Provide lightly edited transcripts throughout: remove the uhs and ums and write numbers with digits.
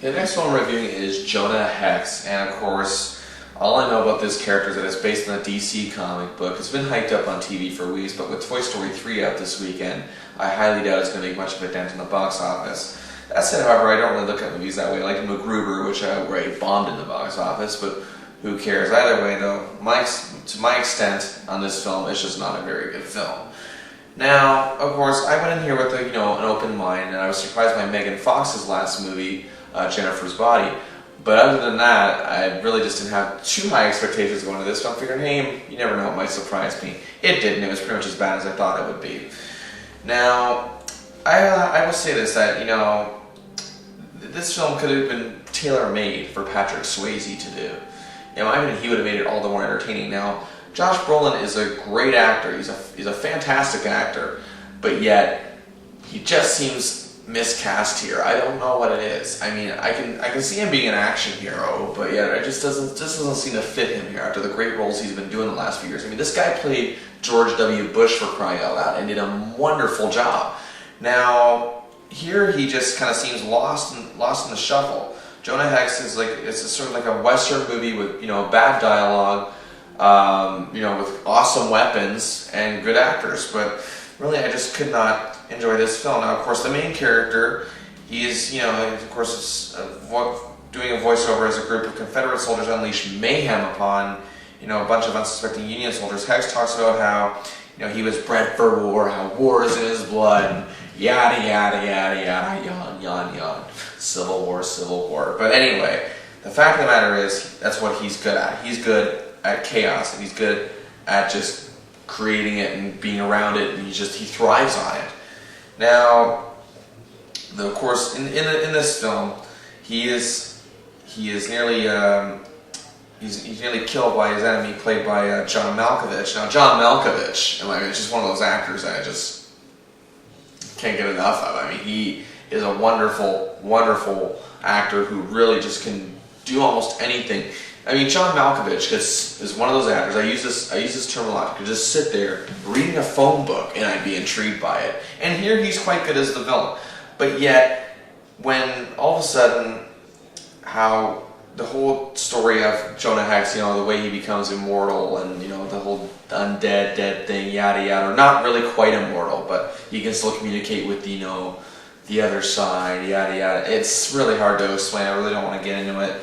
The next one I'm reviewing is Jonah Hex, and of course, all I know about this character is that it's based on a DC comic book. It's been hyped up on TV for weeks, but with Toy Story 3 out this weekend, I highly doubt it's going to make much of a dent in the box office. That said, however, I don't really look at movies that way. I like MacGruber, which outright bombed in the box office, but who cares? Either way, though, to my extent on this film, it's just not a very good film. Now, of course, I went in here with an open mind, and I was surprised by Megan Fox's last movie, Jennifer's Body. But other than that, I really just didn't have too high expectations going to this film. I figured, hey, you never know, it might surprise me. It didn't. It was pretty much as bad as I thought it would be. Now, I will say this, that, this film could have been tailor-made for Patrick Swayze to do. I mean, he would have made it all the more entertaining. Now, Josh Brolin is a great actor. He's a fantastic actor, but yet he just seems miscast here. I don't know what it is. I mean, I can see him being an action hero, but yet it just doesn't seem to fit him here after the great roles he's been doing the last few years. I mean, this guy played George W. Bush, for crying out loud, and did a wonderful job. Now, here he just kind of seems lost in the shuffle. Jonah Hex is it's sort of like a Western movie with bad dialogue, with awesome weapons and good actors, but really I just could not enjoy this film. Now, of course, the main character, he is, of course, doing a voiceover as a group of Confederate soldiers unleash mayhem upon, a bunch of unsuspecting Union soldiers. Hex talks about how, he was bred for war, how war is in his blood, and yada, yada, yada, yada, yawn, yawn, yawn. Civil War, Civil War. But anyway, the fact of the matter is, that's what he's good at. He's good at chaos, and he's good at just creating it and being around it, and he thrives on it. Now, of course, in this film, he's nearly killed by his enemy, played by John Malkovich. Now, John Malkovich, it's just one of those actors that I just can't get enough of. I mean, he is a wonderful, wonderful actor who really just can do almost anything. I mean, John Malkovich is one of those actors. I use this term a lot. Could just sit there reading a phone book and I'd be intrigued by it. And here he's quite good as the villain. But yet, when all of a sudden, how the whole story of Jonah Hex, the way he becomes immortal, and the whole undead, dead thing, yada yada, or not really quite immortal, but he can still communicate with the other side, yada yada. It's really hard to explain. I really don't want to get into it.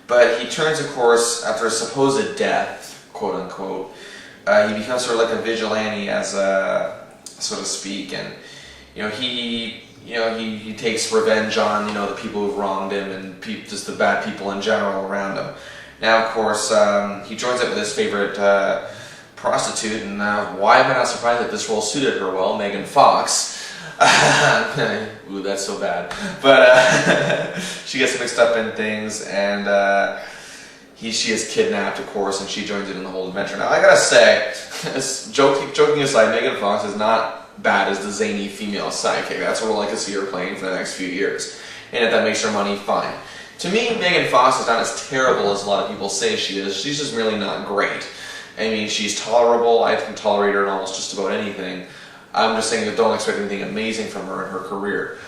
But he turns, of course, after a supposed death, quote unquote, he becomes sort of like a vigilante, so to speak, and he takes revenge on the people who've wronged him and just the bad people in general around him. Now, of course, he joins up with his favorite prostitute, and why am I not surprised that this role suited her well, Megan Fox. Ooh, that's so bad. But she gets mixed up in things, and she is kidnapped, of course, and she joins in the whole adventure. Now, I gotta say, joking aside, Megan Fox is not bad as the zany female sidekick. That's what I could see her playing for the next few years. And if that makes her money, fine. To me, Megan Fox is not as terrible as a lot of people say she is. She's just really not great. I mean, she's tolerable. I can tolerate her in almost just about anything. I'm just saying that don't expect anything amazing from her in her career.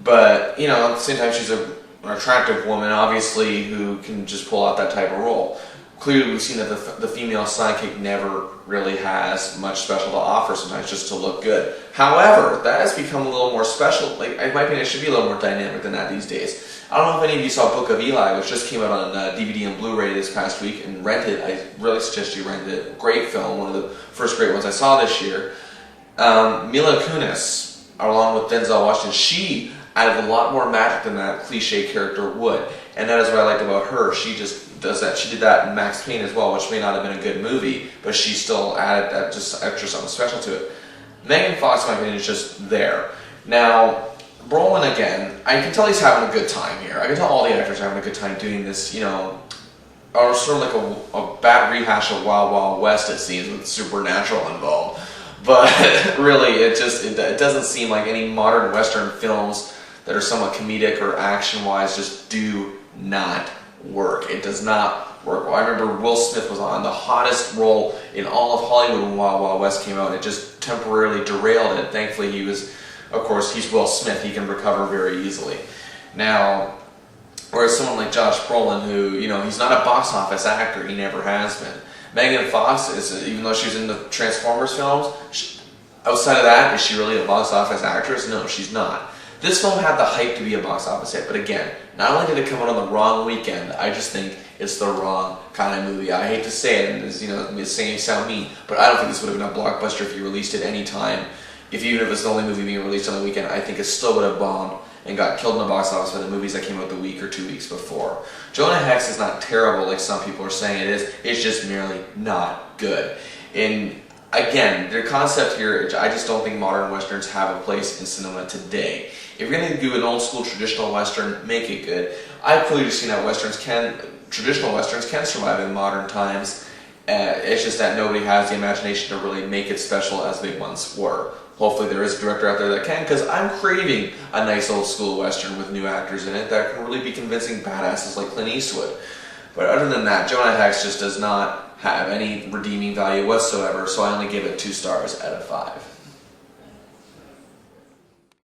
But, at the same time, she's an attractive woman, obviously, who can just pull out that type of role. Clearly, we've seen that the female sidekick never really has much special to offer, sometimes just to look good. However, that has become a little more special. In my opinion, it should be a little more dynamic than that these days. I don't know if any of you saw Book of Eli, which just came out on DVD and Blu-ray this past week, and rent it. I really suggest you rent it. Great film, one of the first great ones I saw this year. Mila Kunis, along with Denzel Washington, she added a lot more magic than that cliche character would, and that is what I liked about her. She just does that. She did that in Max Payne as well, which may not have been a good movie, but she still added that just extra something special to it. Megan Fox, in my opinion, is just there. Now, Brolin again, I can tell he's having a good time here. I can tell all the actors are having a good time doing this, or sort of like a bad rehash of Wild Wild West, it seems, with Supernatural involved. But really, it doesn't seem like any modern Western films that are somewhat comedic or action-wise just do not work. It does not work. Well, I remember Will Smith was on the hottest role in all of Hollywood when Wild Wild West came out, and it just temporarily derailed it. Thankfully, he was, of course, he's Will Smith. He can recover very easily. Now, Whereas someone like Josh Brolin, who, he's not a box office actor, he never has been. Megan Fox is, even though she's in the Transformers films, outside of that, is she really a box office actress? No, she's not. This film had the hype to be a box office hit, but again, not only did it come out on the wrong weekend, I just think it's the wrong kind of movie. I hate to say it, and it's saying sound mean, but I don't think this would have been a blockbuster if you released it any time. Even if it's the only movie being released on the weekend, I think it still would have bombed and got killed in the box office by the movies that came out the week or 2 weeks before. Jonah Hex is not terrible like some people are saying it is. It's just merely not good. And again, their concept here, I just don't think modern westerns have a place in cinema today. If you're going to do an old school traditional western, make it good. I've clearly just seen how traditional westerns can survive in modern times. It's just that nobody has the imagination to really make it special as they once were. Hopefully there is a director out there that can, because I'm craving a nice old school western with new actors in it that can really be convincing badasses like Clint Eastwood. But other than that, Jonah Hex just does not have any redeeming value whatsoever, so I only give it 2 stars out of 5.